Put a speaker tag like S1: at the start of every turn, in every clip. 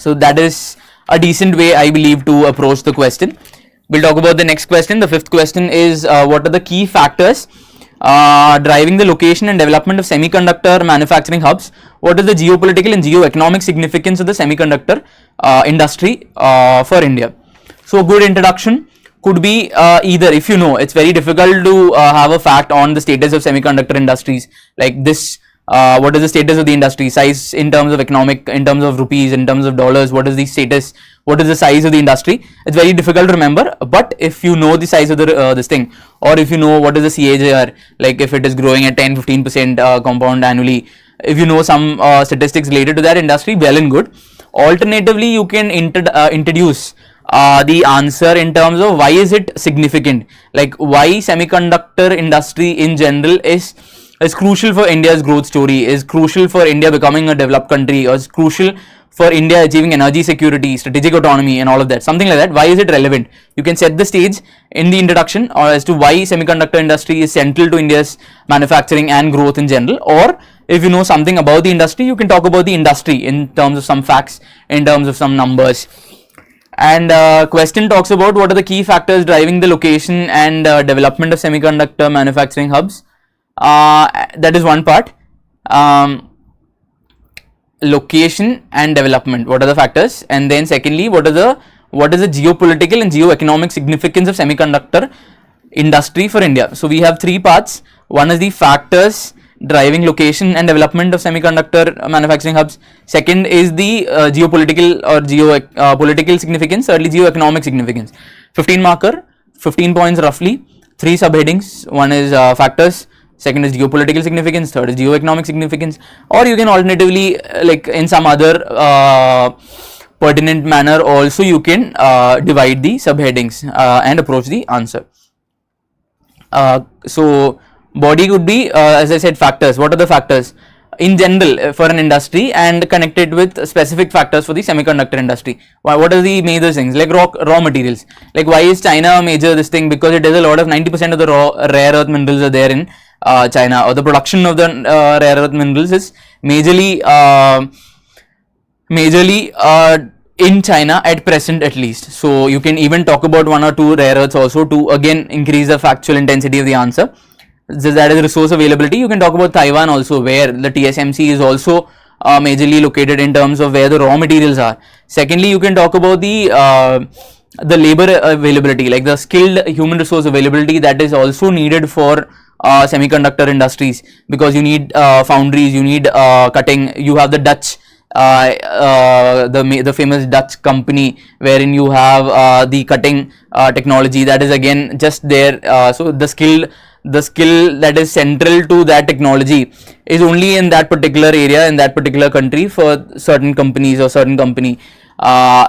S1: So that is a decent way, I believe, to approach the question. We'll talk about the next question. The fifth question is what are the key factors driving the location and development of semiconductor manufacturing hubs? What is the geopolitical and geo-economic significance of the semiconductor industry for India? So a good introduction could be either, if you know, it's very difficult to have a fact on the status of semiconductor industries like this. What is the status of the industry, size in terms of economic, in terms of rupees, in terms of dollars, what is the status, what is the size of the industry? It's very difficult to remember, but if you know the size of the this thing, or if you know what is the CAGR, like if it is growing at 10-15% compound annually, if you know some statistics related to that industry, well and good. Alternatively, you can introduce the answer in terms of why is it significant, like why semiconductor industry in general is crucial for India's growth story, is crucial for India becoming a developed country, or is crucial for India achieving energy security, strategic autonomy and all of that, something like that. Why is it relevant? You can set the stage in the introduction or as to why semiconductor industry is central to India's manufacturing and growth in general, or if you know something about the industry, you can talk about the industry in terms of some facts, in terms of some numbers. And question talks about what are the key factors driving the location and development of semiconductor manufacturing hubs. That is one part. Location and development, what are the factors? And then secondly, what is the geopolitical and geo-economic significance of semiconductor industry for India? So we have three parts. One is the factors driving location and development of semiconductor manufacturing hubs. Second is the geopolitical or political significance. Thirdly, geo-economic significance. 15 marker, 15 points roughly, three subheadings. One is factors, second is geopolitical significance, third is geo-economic significance, or you can alternatively, like in some other pertinent manner also, you can divide the subheadings and approach the answer. So body could be, as I said, factors. What are the factors in general for an industry and connected with specific factors for the semiconductor industry? What are the major things, like raw materials? Like why is China major this thing? Because it does a lot of 90% of the rare earth minerals are there in China, or the production of the rare earth minerals is majorly in China at present at least. So you can even talk about one or two rare earths also to again increase the factual intensity of the answer. That is resource availability. You can talk about Taiwan also, where the TSMC is also majorly located in terms of where the raw materials are. Secondly, you can talk about the labor availability, like the skilled human resource availability that is also needed for semiconductor industries, because you need foundries, you need cutting. You have the Dutch, the famous Dutch company wherein you have the cutting technology that is again just there. So the skill that is central to that technology is only in that particular area, in that particular country, for certain companies or certain company.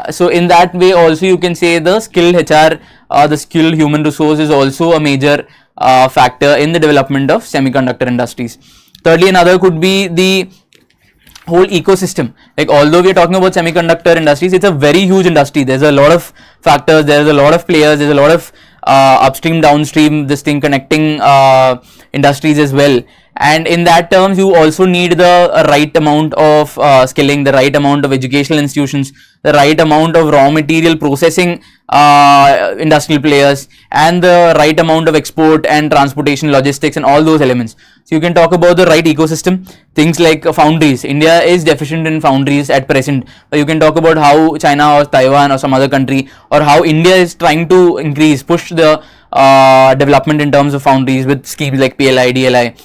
S1: So in that way also you can say the skilled HR, the skilled human resource is also a major factor in the development of semiconductor industries. Thirdly, another could be the whole ecosystem. Like although we are talking about semiconductor industries, it's a very huge industry. There's a lot of factors, there's a lot of players, there's a lot of upstream, downstream, this thing connecting industries as well. And in that terms, you also need the right amount of skilling, the right amount of educational institutions, the right amount of raw material processing industrial players, and the right amount of export and transportation, logistics, and all those elements. So you can talk about the right ecosystem, things like foundries. India is deficient in foundries at present, but you can talk about how China or Taiwan or some other country, or how India is trying to push the development in terms of foundries with schemes like PLI, DLI,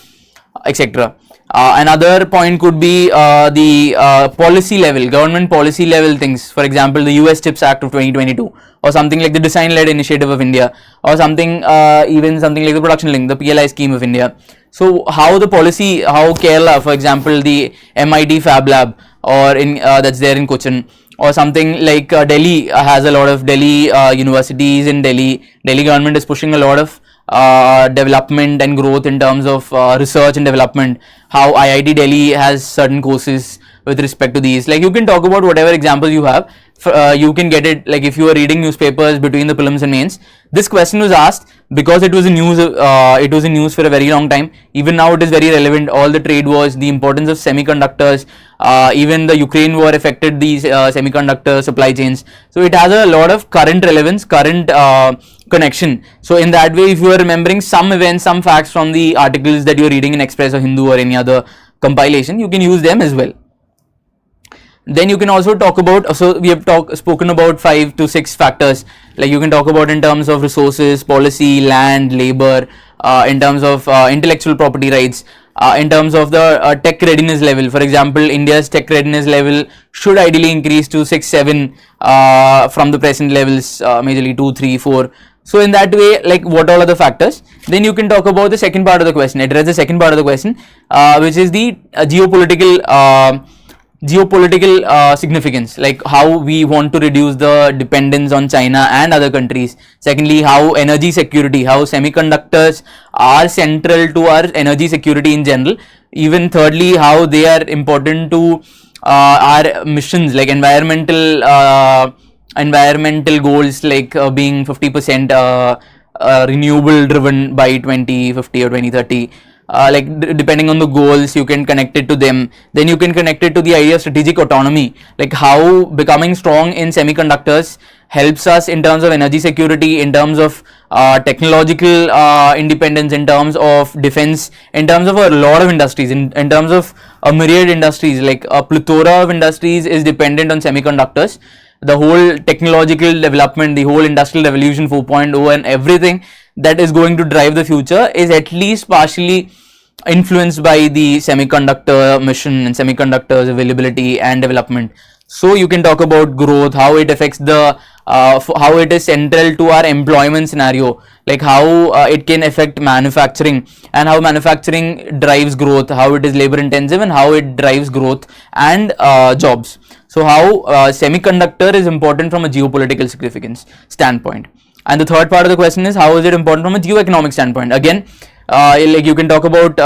S1: etc. Another point could be the policy level, government policy level things. For example, the US CHIPS Act of 2022, or something like the design-led initiative of India, or something even something like the production link, the PLI scheme of India. So how the policy, how Kerala, for example, the MIT Fab Lab, or in that's there in Cochin, or something like Delhi has a lot of universities in Delhi. Delhi government is pushing a lot of development and growth in terms of research and development. How IIT Delhi has certain courses with respect to these. Like you can talk about whatever examples you have. You can get it like if you are reading newspapers between the prelims and mains. This question was asked because it was in news. It was in news for a very long time. Even now it is very relevant. All the trade wars, the importance of semiconductors, even the Ukraine war affected these semiconductor supply chains. So it has a lot of current relevance, current connection. So in that way, if you are remembering some events, some facts from the articles that you are reading in Express or Hindu or any other compilation, you can use them as well. Then you can also talk about, so we have spoken about 5 to 6 factors. Like you can talk about in terms of resources, policy, land, labor, in terms of intellectual property rights, in terms of the tech readiness level. For example, India's tech readiness level should ideally increase to 6, 7 from the present levels, majorly 2, 3, 4. So in that way, like what all are the factors? Then you can talk about the second part of the question, address the second part of the question, which is the geopolitical significance, like how we want to reduce the dependence on China and other countries. Secondly, how energy security, how semiconductors are central to our energy security in general. Even thirdly, how they are important to our missions, like environmental goals, like being 50% renewable driven by 2050 or 2030. Like depending on the goals, you can connect it to them. Then you can connect it to the idea of strategic autonomy, like how becoming strong in semiconductors helps us in terms of energy security, in terms of technological independence, in terms of defense, in terms of a lot of industries, in terms of a myriad industries, like a plethora of industries is dependent on semiconductors. The whole technological development, the whole industrial revolution 4.0 and everything that is going to drive the future is at least partially influenced by the semiconductor mission and semiconductors availability and development. So you can talk about growth, how it affects the how it is central to our employment scenario, like how it can affect manufacturing and how manufacturing drives growth, how it is labor intensive and how it drives growth and jobs. So how semiconductor is important from a geopolitical significance standpoint. And the third part of the question is how is it important from a geoeconomic standpoint. Again, like you can talk about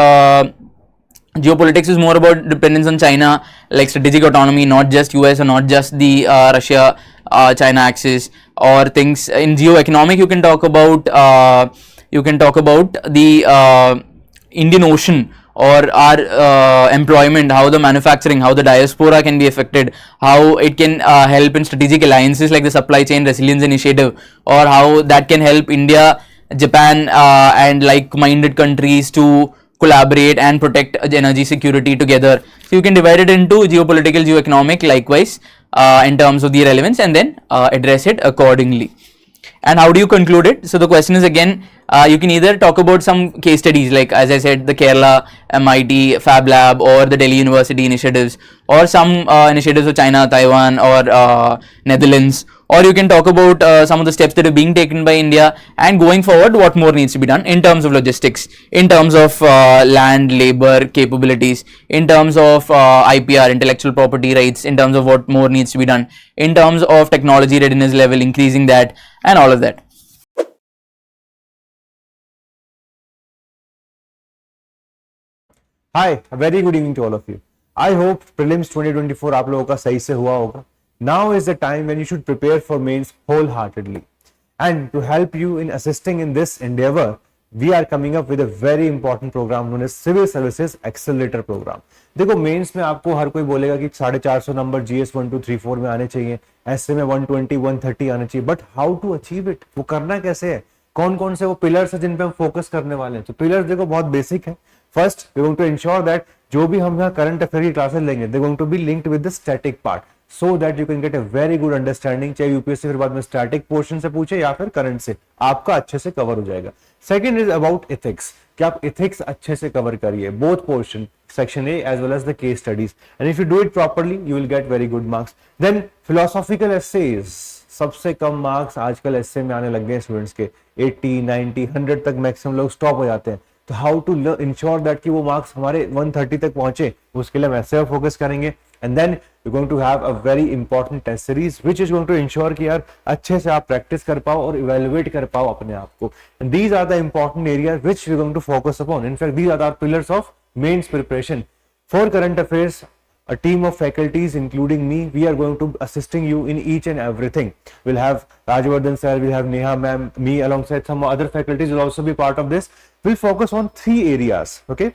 S1: geopolitics is more about dependence on China, like strategic autonomy, not just US or not just the Russia China axis or things. In geoeconomic, you can talk about the Indian Ocean or our employment, how the manufacturing, how the diaspora can be affected, how it can help in strategic alliances like the Supply Chain Resilience Initiative, or how that can help India, Japan and like-minded countries to collaborate and protect energy security together. So you can divide it into geopolitical, geoeconomic, likewise in terms of the relevance, and then address it accordingly. And how do you conclude it? So the question is again, you can either talk about some case studies, like as I said, the Kerala MIT Fab Lab or the Delhi University initiatives, or some initiatives of China, Taiwan or Netherlands, or you can talk about some of the steps that are being taken by India, and going forward what more needs to be done in terms of logistics, in terms of land, labor, capabilities, in terms of IPR, intellectual property rights, in terms of what more needs to be done, in terms of technology readiness level, increasing that, and all of that.
S2: Hi, a very good evening to all of you. I hope prelims 2024 आप लोगों का सही से हुआ होगा. Now is the time when you should prepare for mains wholeheartedly. And to help you in assisting in this endeavor, we are coming up with a very important program known as Civil Services Accelerator Program. देखो mains में आपको हर कोई बोलेगा कि 450 number GS 1 2 3 4 में आने चाहिए, ऐसे में 120 130 आने चाहिए, but how to achieve it, वो करना कैसे है, कौन कौन से वो पिलर्स है जिन पे हम फोकस करने वाले हैं. तो पिलर्स देखो बहुत बेसिक है. First we going to ensure that जो भी हम यहाँ करंट अफेयर की क्लासेस लेंगे they going to be linked with the static part, so that you can get a very good understanding. चाहे यूपीएससी फिर बाद में स्टैटिक पोर्शन से पूछे या फिर करंट से, आपका अच्छे से कवर हो जाएगा. सेकंड इज अबाउट एथिक्स, कि आप एथिक्स अच्छे से कवर करिए, both portion section A as well as the case studies, and if you do it properly you will get very good marks. Then philosophical essays, सबसे कम marks आजकल एस्से में आने लग गए स्टूडेंट्स के, 80 90 100 तक मैक्सिमम लोग स्टॉप हो जाते हैं. तो हाउ टू इंश्योर दैट कि वो मार्क्स हमारे 130 तक पहुंचे, उसके लिए हम ऐसे फोकस करेंगे. And then you going to have a very important test series which is going to ensure कि यार अच्छे से आप प्रैक्टिस कर पाओ और इवेलुएट कर पाओ अपने आप को. And these are the important areas which we going to focus upon. In fact these are our pillars of mains preparation. For current affairs, a team of faculties including me, we are going to assisting you in each and everything. We'll have Rajvardhan sir, we'll have Neha ma'am, me alongside some other faculties will also be part of this. We'll focus on 3 areas. Okay,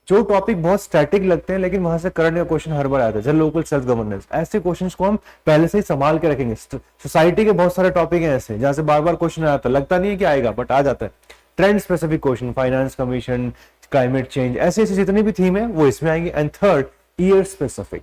S2: जो topic बहुत static लगते हैं लेकिन वहां से current का question हर बार आता है, जैसे लोकल सेल्फ गवर्नेंस, ऐसे क्वेश्चंस को हम पहले से ही संभाल के रखेंगे. सोसाइटी के बहुत सारे टॉपिक हैं ऐसे जहां से बार बार क्वेश्चन आता है, लगता नहीं है कि आएगा बट आ जाता है. Trend specific question, finance commission, climate change, ऐसे ऐसे जितनी भी थीम है वो इसमें आएंगे. And third, year specific.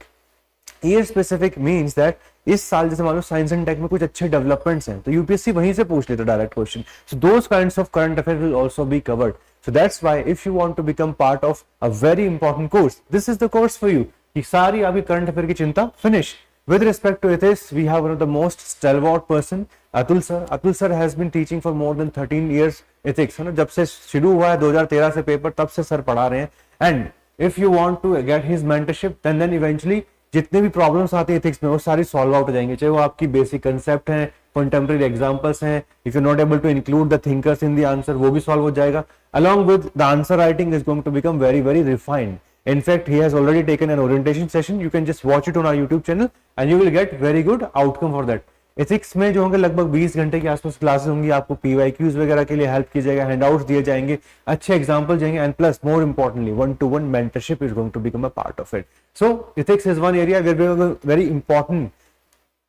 S2: Year specific means that इस साल जैसे मान लो साइंस एंड टेक में कुछ अच्छे डेवलपमेंट्स हैं तो यूपीएससी वहीं से पूछ लेता direct question. So those kinds of current affair will also be covered. So that's why if you want to become part of a very important course, this is the course for you. कि सारी आपकी current affair की चिंता finish. With respect to ethics, we have one of the most stalwart person, Atul sir. Atul sir has been teaching for more than 13 years ethics. है ना, जब से शुरू हुआ है 2013 से पेपर, तब से सर पढ़ा रहे हैं. And if you want to get his mentorship, then eventually जितने भी प्रॉब्लम्स आती है एथिक्स में वो सारी सॉल्व आउट हो जाएंगे, चाहे वो आपकी बेसिक कंसेप्ट हैं, कंटेम्प्रेरी एग्जांपल्स हैं. If you not able to include the thinkers in the answer, वो भी सॉल्व हो जाएगा. along with the answer writing is going to become very very refined. In fact, he has already taken an orientation session. You can just watch it on our YouTube channel and you will get very good outcome for that. Ethics में जो होंगे लगभग 20 घंटे के आसपास classes होंगी. आपको PYQs वगैरह के लिए हेल्प की जाएगा, हैंडआउट्स दिए जाएंगे, अच्छे एग्जांपल जाएंगे, and plus more importantly 1-to-1 mentorship is going to become a part of it. So ethics is one area very important.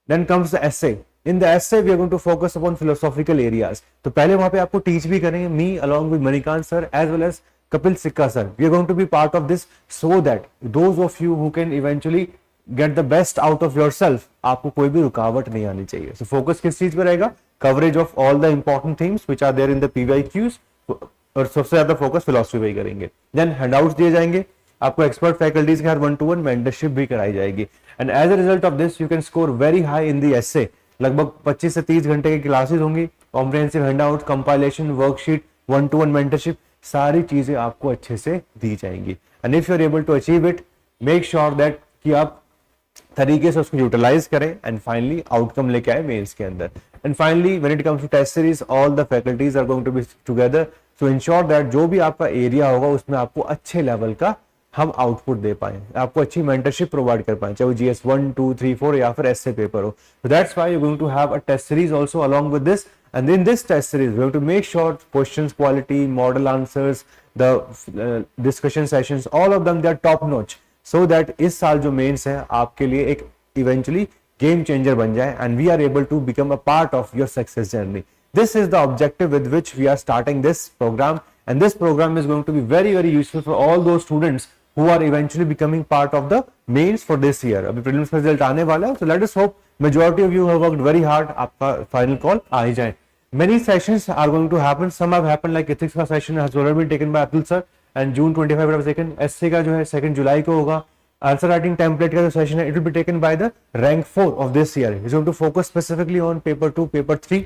S2: Then comes the essay. In the essay, we are going to focus upon philosophical areas. तो पहले वहां पे आपको teach भी करेंगे, me along with Manikant sir as well as Kapil Sikka sir. We are going to be part of this so that those of you who can eventually get the best out of yourself, आपको कोई भी रुकावट नहीं आनी चाहिए. So focus किस चीज पे रहेगा? Coverage of all the important themes which are there in the PYQs. और सबसे ज्यादा फोकस फिलोसफी पे ही करेंगे. Then handouts दिए जाएंगे, आपको एक्सपर्ट फैकल्टीज के साथ 1-to-1 मेंटरशिप भी कराई जाएगी. And as a result of this, you can score very high in the essay. लगभग 25 से 30 घंटे की क्लासेस होंगी, comprehensive handout, compilation, worksheet, 1-to-1 mentorship, सारी चीजें आपको अच्छे से दी जाएंगी. And if you are able to achieve it, make sure that कि आप तरीके से उसको यूटिलाइज करें एंड फाइनली आउटकम लेके आए मेंस के अंदर. And finally when it comes to test series, all the faculties are going to be together to ensure that जो भी आपका एरिया होगा उसमें आपको अच्छे लेवल का हम आउटपुट दे पाए, आपको अच्छी मेंटरशिप प्रोवाइड कर पाए, चाहे वो GS 1, 2, 3, 4 या फिर ऐसे पेपर हो. So that's why you're going to have a test series also along with this. And in this test series, we have to make sure questions quality, model answers, the discussion sessions, all of them they are top notch, so that इस साल जो mains है आपके लिए एक eventually game changer बन जाए and we are able to become a part of your success journey. This is the objective with which we are starting this program, and this program is going to be very very useful for all those students who are eventually becoming part of the mains for this year. अभी prelims का result आने वाला है, so let us hope majority of you have worked very hard, आपका final call आ ही जाए. Many sessions are going to happen. Some have happened, like ethics का session has already been taken by Atul sir and June 25 was taken. essay का जो है 2 जुलाई को होगा. Answer writing template का जो session है, it will be taken by the rank 4 of this year. It's going to focus specifically on paper 2, paper 3.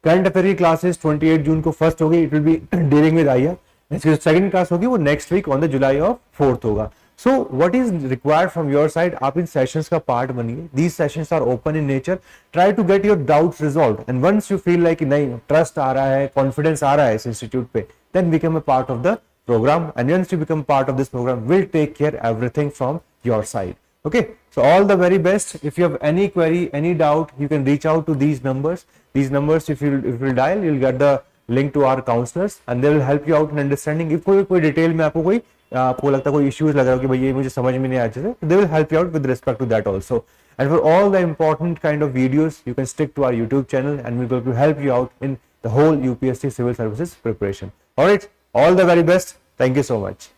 S2: Current affair की classes 28 जून को first होगी, it will be dealing with IR. इसकी second class होगी वो next week on the July of 4th होगा. So what is required from your side, आप इन sessions का पार्ट बनिए. These sessions are open in nature. Try to get your doubts resolved and once you feel like नहीं trust आ रहा है, confidence आ रहा है इस इंस्टीट्यूट पे, then become a part of the program, and once you become part of this program, we'll take care everything from your side. Okay, so all the very best. If you have any query, any doubt, you can reach out to these numbers. These numbers, if you dial, you'll get the link to our counselors and they will help you out in understanding. If कोई detail में आपको लगता है कोई issues लग रहा हो कि भाई ये मुझे समझ में नहीं आ रहा है, they will help you out with respect to that also. And for all the important kind of videos, you can stick to our YouTube channel and we're going to help you out in the whole UPSC civil services preparation. All right, all the very best. Thank you so much.